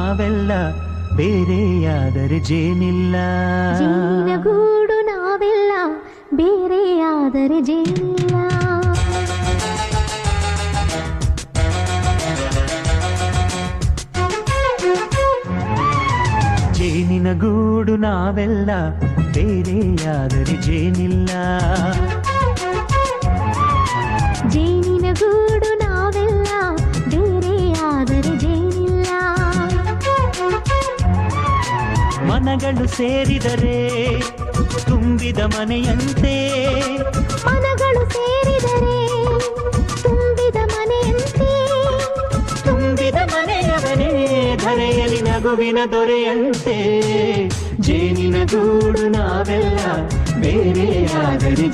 ನಾವೆಲ್ಲ ಬೇರೆಯಾದರೆ ಜೇನಿಲ್ಲ. ಜೇನಿನ ಗೂಡು ನಾವೆಲ್ಲ ಬೇರೆಯಾದರೆ ಜೇನಿಲ್ಲ. ಜೇನಿನ ಗೂಡು ನಾವೆಲ್ಲ ಬೇರೆಯಾದರೆ ಜೇನಿಲ್ಲ. ಜೇನಿನ ಗೂಡು ನಾವೆಲ್ಲ ಬೇರೆಯಾದರೆ ಜೇನಿಲ್ಲ. ಮನಗಳು ಸೇರಿದರೆ ತುಂಬಿದ ಮನೆಯಂತೆ. ಮನಗಳು ಸೇರಿದರೆ ತುಂಬಿದ ಮನೆಯಂತೆ. ತುಂಬಿದ ಮನೆಯವನೇ ಧರೆಯಲ್ಲಿ ನಗುವಿನ ದೊರೆಯಂತೆ. ಜೇನಿನ ಗೂಡು ನಾವೆಲ್ಲ ಬೇರೆಯಾದರೆ